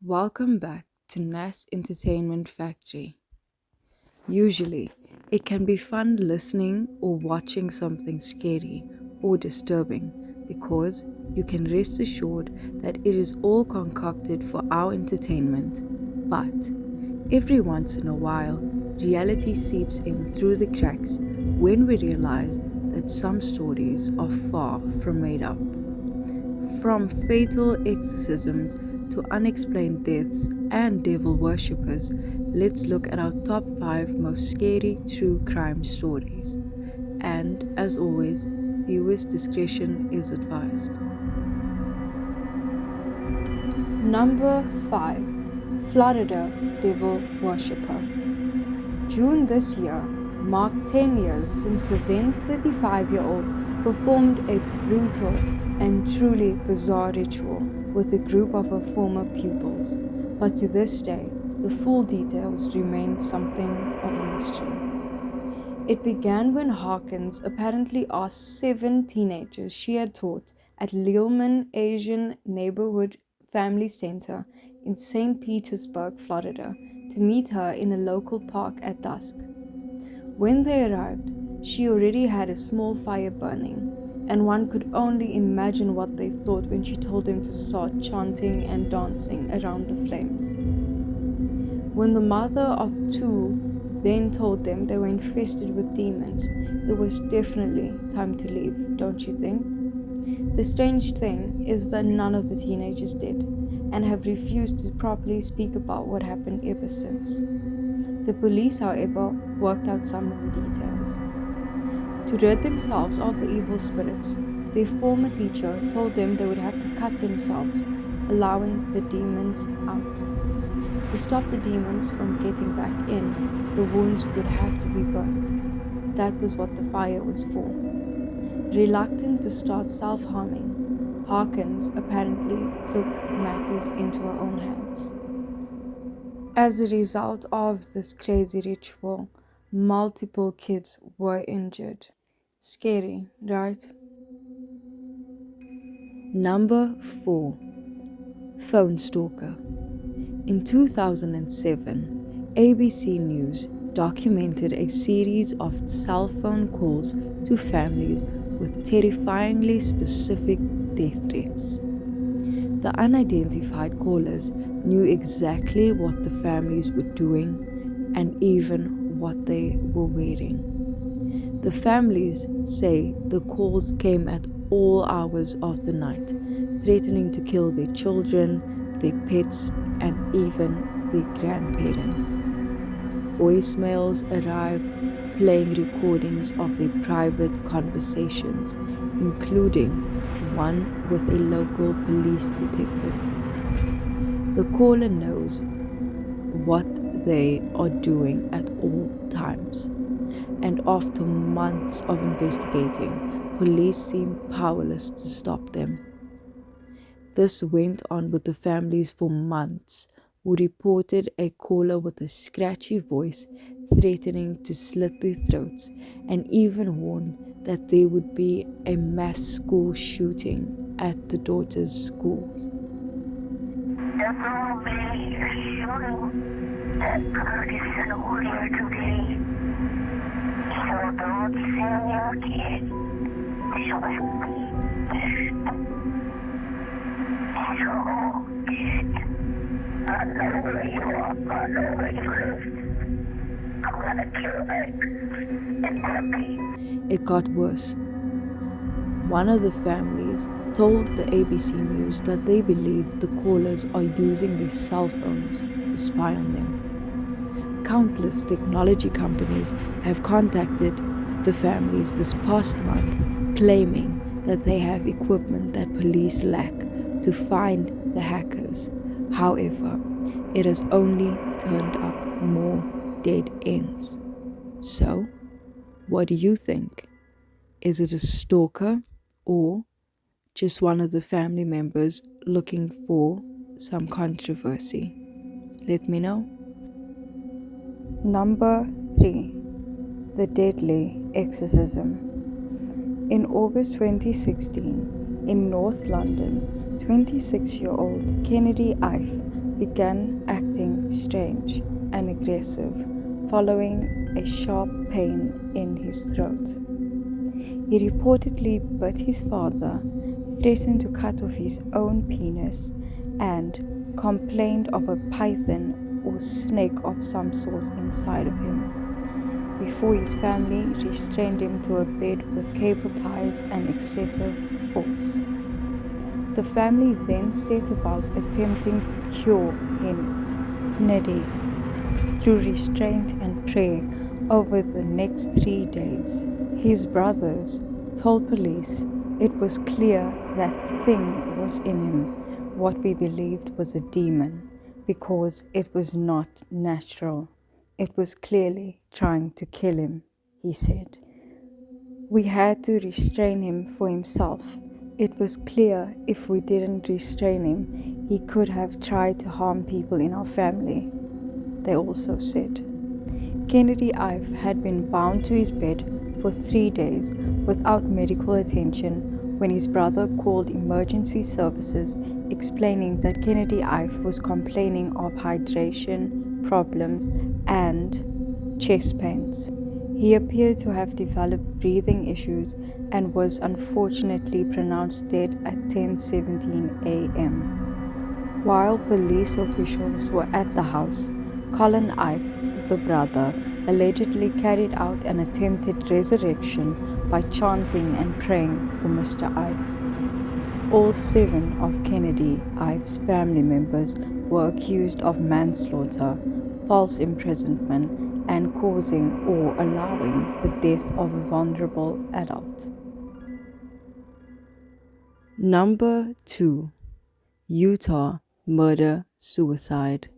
Welcome back to Nas Entertainment Factory. Usually, it can be fun listening or watching something scary or disturbing because you can rest assured that it is all concocted for our entertainment. But every once in a while, reality seeps in through the cracks when we realize that some stories are far from made up. From fatal exorcisms to unexplained deaths and devil worshippers, let's look at our top 5 most scary true crime stories. And as always, viewers' discretion is advised. Number 5, Florida Devil Worshipper. June this year marked 10 years since the then 35-year-old performed a brutal and truly bizarre ritual with a group of her former pupils. But to this day, the full details remain something of a mystery. It began when Hawkins apparently asked 7 teenagers she had taught at Lealman Asian Neighborhood Family Center in St. Petersburg, Florida, to meet her in a local park at dusk. When they arrived, she already had a small fire burning, and one could only imagine what they thought when she told them to start chanting and dancing around the flames. When the mother of 2 then told them they were infested with demons, it was definitely time to leave, don't you think? The strange thing is that none of the teenagers did, and have refused to properly speak about what happened ever since. The police, however, worked out some of the details. To rid themselves of the evil spirits, their former teacher told them they would have to cut themselves, allowing the demons out. To stop the demons from getting back in, the wounds would have to be burnt. That was what the fire was for. Reluctant to start self-harming, Hawkins apparently took matters into her own hands. As a result of this crazy ritual, multiple kids were injured. Scary, right? Number 4, Phone Stalker. In 2007, ABC News documented a series of cell phone calls to families with terrifyingly specific death threats. The unidentified callers knew exactly what the families were doing and even what they were wearing. The families say the calls came at all hours of the night, threatening to kill their children, their pets, and even their grandparents. Voicemails arrived playing recordings of their private conversations, including one with a local police detective. The caller knows what they are doing at all times, and after months of investigating, police seemed powerless to stop them. This went on with the families for months, who reported a caller with a scratchy voice threatening to slit their throats, and even warned that there would be a mass school shooting at the daughter's schools. The bomb shooting that occurred earlier today. So don't send your kids to I know where you are. I know where you live. I'm gonna kill it. It got worse. One of the families told the ABC News that they believe the callers are using their cell phones to spy on them. Countless technology companies have contacted the families this past month, claiming that they have equipment that police lack to find the hackers. However, it has only turned up more dead ends. So, what do you think? Is it a stalker or just one of the family members looking for some controversy? Let me know. Number 3, The Deadly Exorcism. In August 2016, in North London, 26-year-old Kennedy Ife began acting strange and aggressive following a sharp pain in his throat. He reportedly bit his father, threatened to cut off his own penis, and complained of a python or snake of some sort inside of him, before his family restrained him to a bed with cable ties and excessive force. The family then set about attempting to cure Kennedy through restraint and prayer over the next 3 days. His brothers told police it was clear that thing was in him, what we believed was a demon, because it was not natural. It was clearly trying to kill him, he said. We had to restrain him for himself. It was clear if we didn't restrain him, he could have tried to harm people in our family, they also said. Kennedy Ive had been bound to his bed for 3 days without medical attention when his brother called emergency services explaining that Kennedy Ive was complaining of hydration problems and chest pains. He appeared to have developed breathing issues and was unfortunately pronounced dead at 10:17 a.m. While police officials were at the house, Colin Ive, the brother, allegedly carried out an attempted resurrection by chanting and praying for Mr. Ive. All 7 of Kennedy Ive's family members were accused of manslaughter, false imprisonment, and causing or allowing the death of a vulnerable adult. Number 2. Utah Murder-Suicide.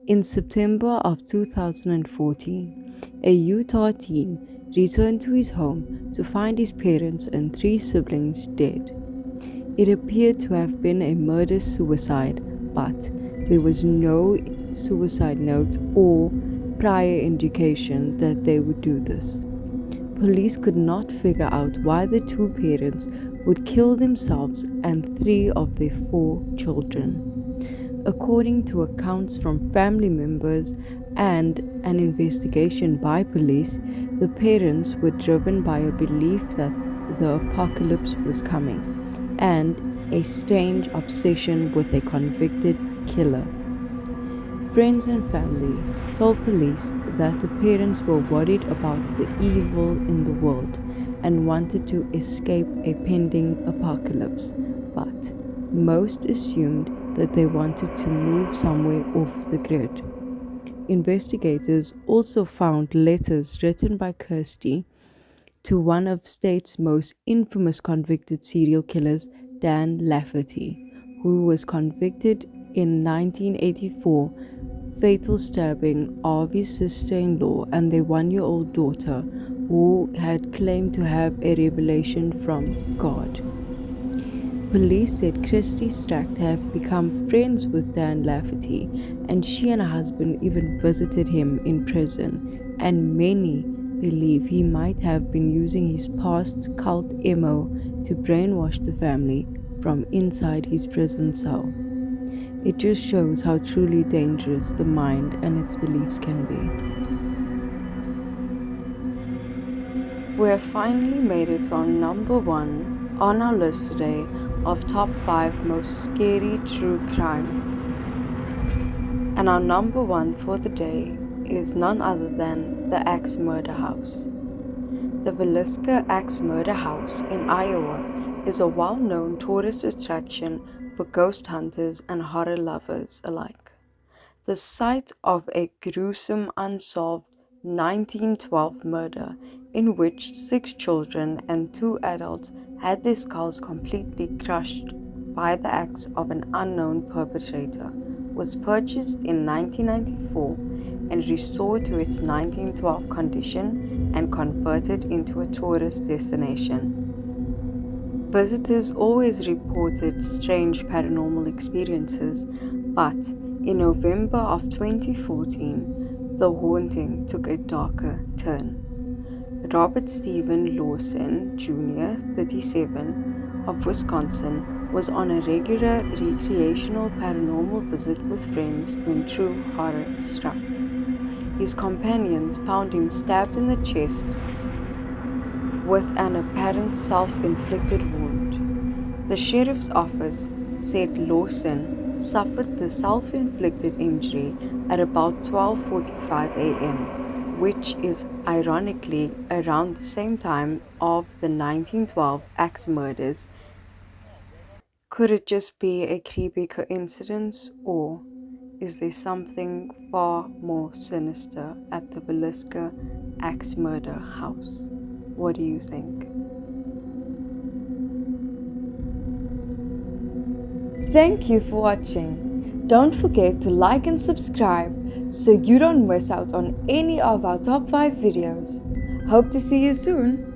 In September of 2014, a Utah teen returned to his home to find his parents and 3 siblings dead. It appeared to have been a murder-suicide, but there was no suicide note or prior indication that they would do this. Police could not figure out why the 2 parents would kill themselves and 3 of their 4 children. According to accounts from family members and an investigation by police, the parents were driven by a belief that the apocalypse was coming and a strange obsession with a convicted killer. Friends and family told police that the parents were worried about the evil in the world and wanted to escape a pending apocalypse, but most assumed that they wanted to move somewhere off the grid. Investigators also found letters written by Kirsty to one of state's most infamous convicted serial killers, Dan Lafferty, who was convicted in 1984 fatal stabbing of his sister-in-law and their 1-year-old daughter, who had claimed to have a revelation from God. Police said Christy Strack have become friends with Dan Lafferty, and she and her husband even visited him in prison, and many believe he might have been using his past cult MO to brainwash the family from inside his prison cell. It just shows how truly dangerous the mind and its beliefs can be. We have finally made it to our number 1 on our list today of top 5 most scary true crime. And our number 1 for the day is none other than the Axe Murder House. The Villisca Axe Murder House in Iowa is a well-known tourist attraction for ghost hunters and horror lovers alike. The site of a gruesome unsolved 1912 murder in which 6 children and 2 adults had their skulls completely crushed by the axe of an unknown perpetrator was purchased in 1994 and restored to its 1912 condition and converted into a tourist destination. Visitors always reported strange paranormal experiences, but in November of 2014, the haunting took a darker turn. Robert Stephen Lawson Jr., 37, of Wisconsin, was on a regular recreational paranormal visit with friends when true horror struck. His companions found him stabbed in the chest with an apparent self-inflicted wound. The sheriff's office said Lawson suffered the self-inflicted injury at about 12:45 a.m., which is ironically around the same time of the 1912 axe murders. Could it just be a creepy coincidence, or is there something far more sinister at the Villisca axe murder house? What do you think? Thank you for watching. Don't forget to like and subscribe so you don't miss out on any of our top 5 videos. Hope to see you soon.